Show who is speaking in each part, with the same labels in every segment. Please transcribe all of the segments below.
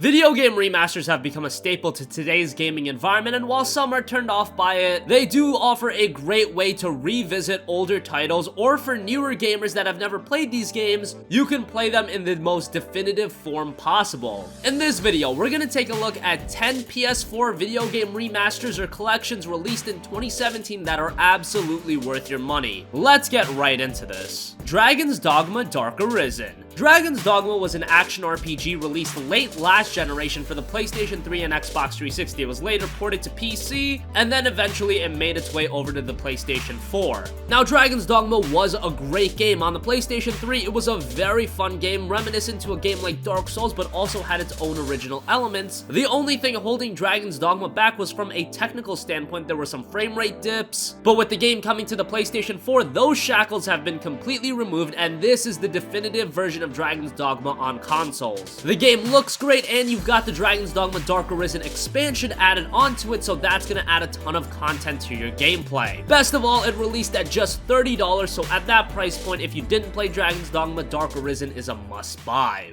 Speaker 1: Video game remasters have become a staple to today's gaming environment, and while some are turned off by it, they do offer a great way to revisit older titles, or for newer gamers that have never played these games, you can play them in the most definitive form possible. In this video, we're gonna take a look at 10 PS4 video game remasters or collections released in 2017 that are absolutely worth your money. Let's get right into this. Dragon's Dogma Dark Arisen. Dragon's Dogma was an action RPG released late last generation for the PlayStation 3 and Xbox 360. It was later ported to PC, and then eventually it made its way over to the PlayStation 4. Now, Dragon's Dogma was a great game. On the PlayStation 3, it was a very fun game, reminiscent to a game like Dark Souls, but also had its own original elements. The only thing holding Dragon's Dogma back was from a technical standpoint. There were some frame rate dips, but with the game coming to the PlayStation 4, those shackles have been completely removed, and this is the definitive version of Dragon's Dogma on consoles. The game looks great, and you've got the Dragon's Dogma Dark Arisen expansion added onto it, so that's gonna add a ton of content to your gameplay. Best of all, it released at just $30, so at that price point, if you didn't play Dragon's Dogma, Dark Arisen is a must-buy.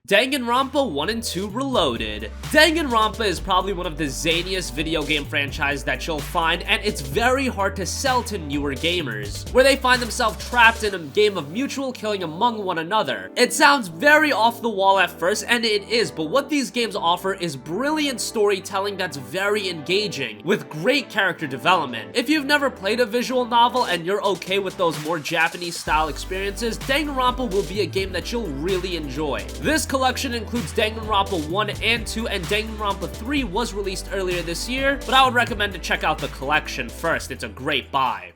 Speaker 1: Danganronpa 1 and 2 Reloaded. Danganronpa is probably one of the zaniest video game franchises that you'll find, and it's very hard to sell to newer gamers, where they find themselves trapped in a game of mutual killing among one another. It sounds very off the wall at first, and it is, but what these games offer is brilliant storytelling that's very engaging, with great character development. If you've never played a visual novel and you're okay with those more Japanese-style experiences, Danganronpa will be a game that you'll really enjoy. This collection includes Danganronpa 1 and 2, and Danganronpa 3 was released earlier this year, but I would recommend to check out the collection first. It's a great buy.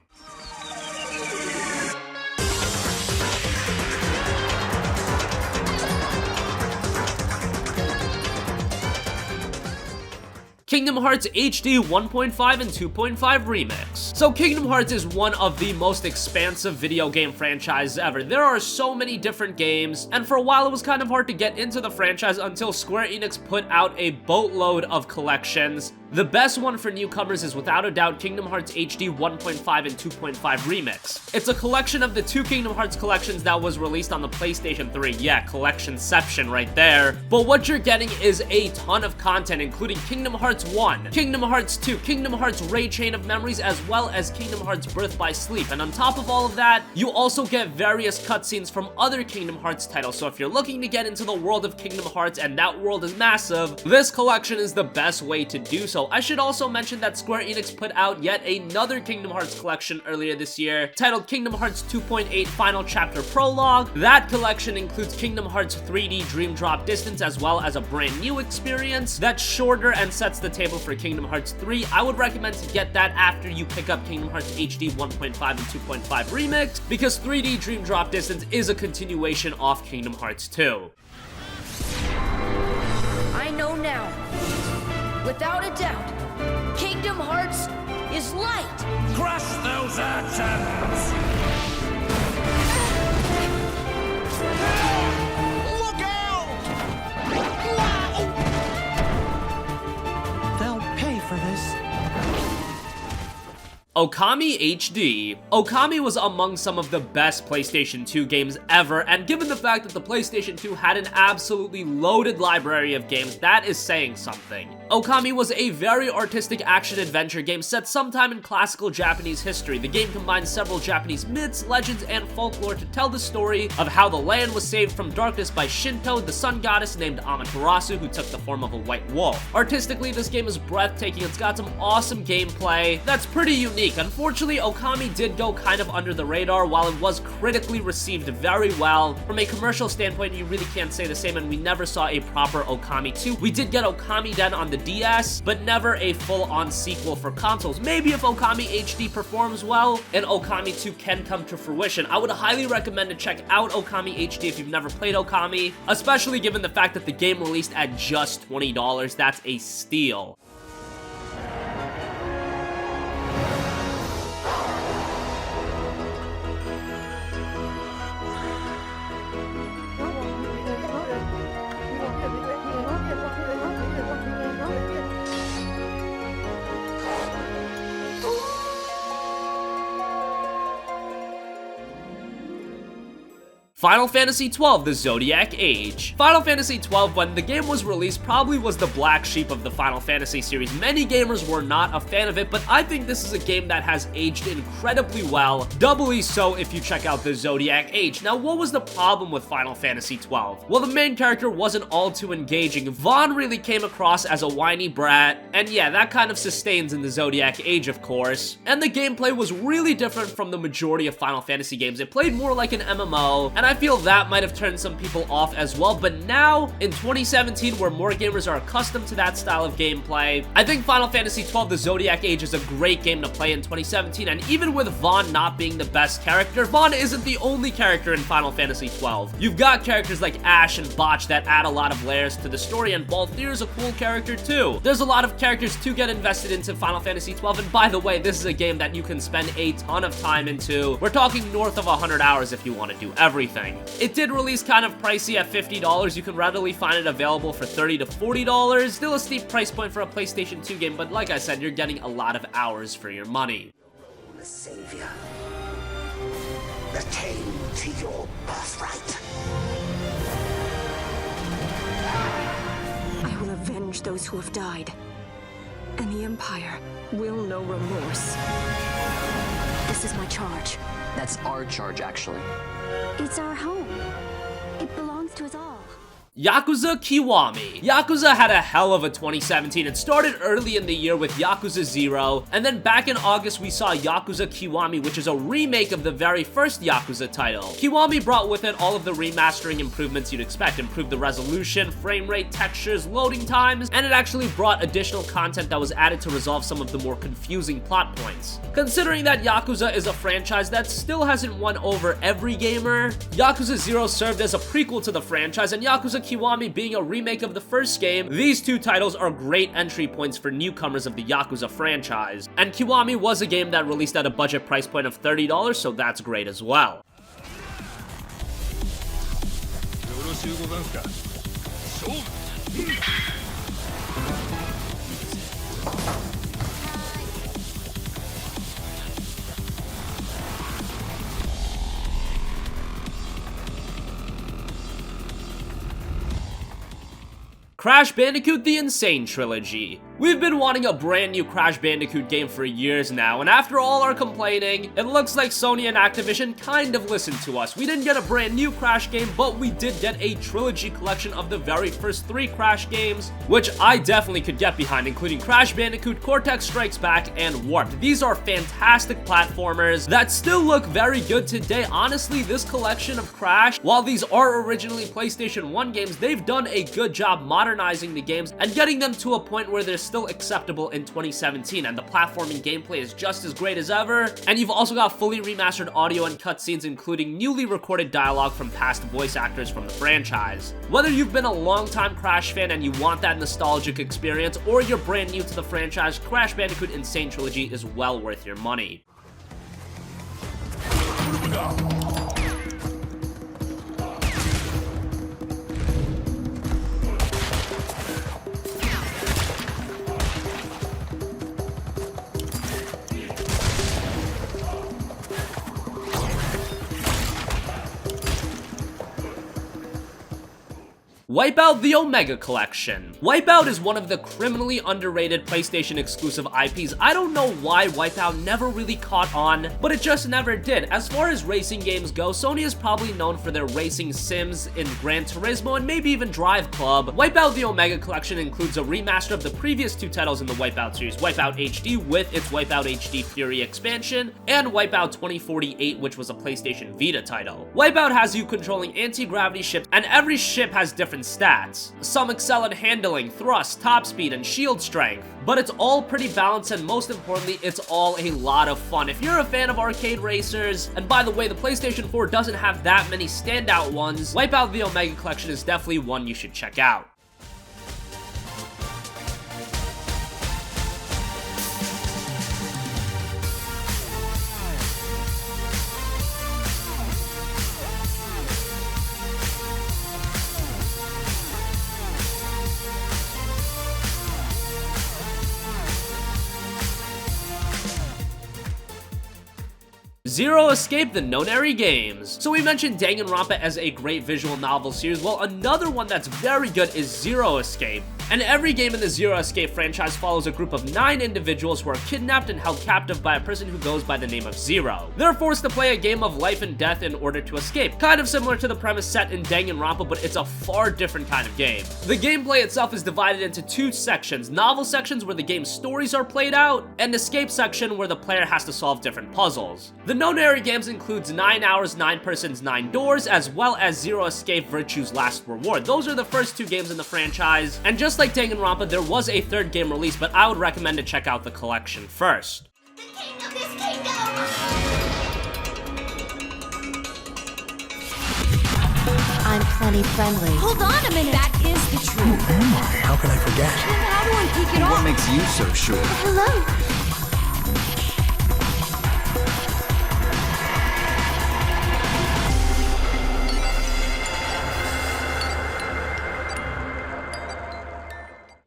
Speaker 1: Kingdom Hearts HD 1.5 and 2.5 Remix. So Kingdom Hearts is one of the most expansive video game franchises ever. There are so many different games, and for a while it was kind of hard to get into the franchise until Square Enix put out a boatload of collections. The best one for newcomers is without a doubt Kingdom Hearts HD 1.5 and 2.5 Remix. It's a collection of the two Kingdom Hearts collections that was released on the PlayStation 3. Yeah, collectionception right there. But what you're getting is a ton of content, including Kingdom Hearts 1, Kingdom Hearts 2, Kingdom Hearts Ray Chain of Memories, as well as Kingdom Hearts Birth by Sleep. And on top of all of that, you also get various cutscenes from other Kingdom Hearts titles. So if you're looking to get into the world of Kingdom Hearts, and that world is massive, this collection is the best way to do so. I should also mention that Square Enix put out yet another Kingdom Hearts collection earlier this year, titled Kingdom Hearts 2.8 Final Chapter Prologue. That collection includes Kingdom Hearts 3D Dream Drop Distance, as well as a brand new experience that's shorter and sets the table for Kingdom Hearts 3. I would recommend to get that after you pick up Kingdom Hearts HD 1.5 and 2.5 Remix, because 3D Dream Drop Distance is a continuation of Kingdom Hearts 2.
Speaker 2: I know now, without a doubt, Kingdom Hearts is light.
Speaker 3: Crush those atoms! Look out! They'll pay for this.
Speaker 1: Okami HD. Okami was among some of the best PlayStation 2 games ever, and given the fact that the PlayStation 2 had an absolutely loaded library of games, that is saying something. Okami was a very artistic action-adventure game set sometime in classical Japanese history. The game combines several Japanese myths, legends, and folklore to tell the story of how the land was saved from darkness by Shinto, the sun goddess named Amaterasu, who took the form of a white wolf. Artistically, this game is breathtaking. It's got some awesome gameplay that's pretty unique. Unfortunately, Okami did go kind of under the radar. While it was critically received very well, from a commercial standpoint, you really can't say the same, and we never saw a proper Okami 2. We did get Okami Den on the DS, but never a full-on sequel for consoles. Maybe if Okami HD performs well, and Okami 2 can come to fruition. I would highly recommend to check out Okami HD if you've never played Okami, especially given the fact that the game released at just $20. That's a steal. Final Fantasy XII, the Zodiac Age. Final Fantasy XII, when the game was released, probably was the black sheep of the Final Fantasy series. Many gamers were not a fan of it, but I think this is a game that has aged incredibly well, doubly so if you check out the Zodiac Age. Now, what was the problem with Final Fantasy XII? Well, the main character wasn't all too engaging. Vaughn really came across as a whiny brat, and yeah, that kind of sustains in the Zodiac Age, of course. And the gameplay was really different from the majority of Final Fantasy games. It played more like an MMO, and I feel that might have turned some people off as well, but now, in 2017, where more gamers are accustomed to that style of gameplay, I think Final Fantasy XII, the Zodiac Age is a great game to play in 2017, and even with Vaughn not being the best character, Vaughn isn't the only character in Final Fantasy XII. You've got characters like Ash and Botch that add a lot of layers to the story, and Balthier is a cool character too. There's a lot of characters to get invested into Final Fantasy XII, and by the way, this is a game that you can spend a ton of time into. We're talking north of 100 hours if you want to do everything. It did release kind of pricey at $50. You can readily find it available for $30 to $40. Still a steep price point for a PlayStation 2 game, but like I said, you're getting a lot of hours for your money.
Speaker 4: The savior. Attain to your birthright.
Speaker 5: I will avenge those who have died, and the Empire will know remorse. This is my charge.
Speaker 6: That's our charge, actually.
Speaker 7: It's our home. It belongs to us all.
Speaker 1: Yakuza Kiwami. Yakuza had a hell of a 2017. It started early in the year with Yakuza 0, and then back in August we saw Yakuza Kiwami, which is a remake of the very first Yakuza title. Kiwami brought with it all of the remastering improvements you'd expect. Improved the resolution, frame rate, textures, loading times, and it actually brought additional content that was added to resolve some of the more confusing plot points. Considering that Yakuza is a franchise that still hasn't won over every gamer, Yakuza 0 served as a prequel to the franchise, and Yakuza Kiwami being a remake of the first game, these two titles are great entry points for newcomers of the Yakuza franchise. And Kiwami was a game that released at a budget price point of $30, so that's great as well. Crash Bandicoot: The Insane Trilogy. We've been wanting a brand new Crash Bandicoot game for years now, and after all our complaining, it looks like Sony and Activision kind of listened to us. We didn't get a brand new Crash game, but we did get a trilogy collection of the very first 3 Crash games, which I definitely could get behind, including Crash Bandicoot, Cortex Strikes Back, and Warped. These are fantastic platformers that still look very good today. Honestly, this collection of Crash, while these are originally PlayStation 1 games, they've done a good job modernizing the games and getting them to a point where they're still acceptable in 2017, and the platforming gameplay is just as great as ever. And you've also got fully remastered audio and cutscenes, including newly recorded dialogue from past voice actors from the franchise. Whether you've been a longtime Crash fan and you want that nostalgic experience, or you're brand new to the franchise, Crash Bandicoot Insane Trilogy is well worth your money. Wipeout: The Omega Collection. Wipeout is one of the criminally underrated PlayStation exclusive IPs. I don't know why Wipeout never really caught on, but it just never did. As far as racing games go, Sony is probably known for their racing sims in Gran Turismo and maybe even Drive Club. Wipeout: The Omega Collection includes a remaster of the previous 2 titles in the Wipeout series, Wipeout HD with its Wipeout HD Fury expansion, and Wipeout 2048, which was a PlayStation Vita title. Wipeout has you controlling anti-gravity ships, and every ship has different stats. Some excel at handling, thrust, top speed, and shield strength. But it's all pretty balanced, and most importantly, it's all a lot of fun. If you're a fan of arcade racers, and by the way, the PlayStation 4 doesn't have that many standout ones, Wipeout: The Omega Collection is definitely one you should check out. Zero Escape, the Nonary games. So we mentioned Danganronpa as a great visual novel series. Well, another one that's very good is Zero Escape. And every game in the Zero Escape franchise follows a group of 9 individuals who are kidnapped and held captive by a person who goes by the name of Zero. They're forced to play a game of life and death in order to escape. Kind of similar to the premise set in Danganronpa, but it's a far different kind of game. The gameplay itself is divided into 2 sections. Novel sections where the game's stories are played out, and escape section where the player has to solve different puzzles. The Nonary games includes 9 Hours, 9 Persons, 9 Doors, as well as Zero Escape Virtue's Last Reward. Those are the first 2 games in the franchise, and just like Danganronpa, there was a 3rd game release, but I would recommend to check out the collection first.
Speaker 8: I'm plenty friendly.
Speaker 2: Hold on a minute. That is the truth.
Speaker 3: Who am I? How can I forget?
Speaker 2: Then how do I take it off?
Speaker 6: What makes you so sure?
Speaker 8: Hello.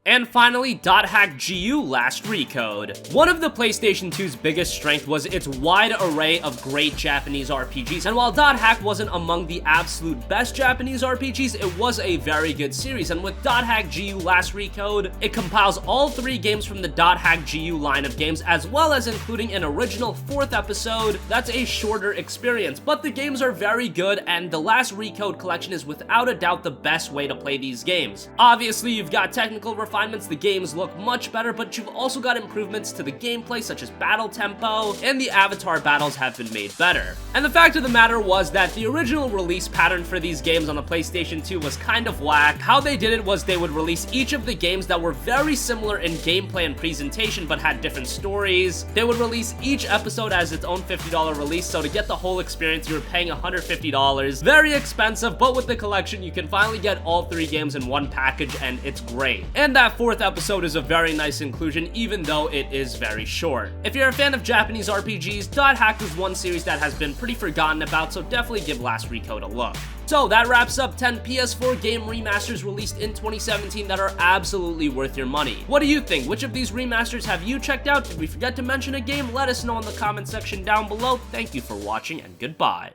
Speaker 1: And finally, .hack GU Last Recode. One of the PlayStation 2's biggest strength was its wide array of great Japanese RPGs, and while .hack wasn't among the absolute best Japanese RPGs, it was a very good series, and with .hack GU Last Recode, it compiles all 3 games from the .hack GU line of games, as well as including an original 4th episode that's a shorter experience, but the games are very good, and the Last Recode collection is without a doubt the best way to play these games. Obviously, you've got technical refinements, the games look much better, but you've also got improvements to the gameplay such as battle tempo, and the avatar battles have been made better. And the fact of the matter was that the original release pattern for these games on the PlayStation 2 was kind of whack. How they did it was they would release each of the games that were very similar in gameplay and presentation but had different stories. They would release each episode as its own $50 release, so to get the whole experience you were paying $150. Very expensive, but with the collection you can finally get all 3 games in one package and it's great. And that 4th episode is a very nice inclusion, even though it is very short. If you're a fan of Japanese RPGs, .hack is one series that has been pretty forgotten about, so definitely give Last Recode a look. So that wraps up 10 PS4 game remasters released in 2017 that are absolutely worth your money. What do you think? Which of these remasters have you checked out? Did we forget to mention a game? Let us know in the comment section down below. Thank you for watching, and goodbye.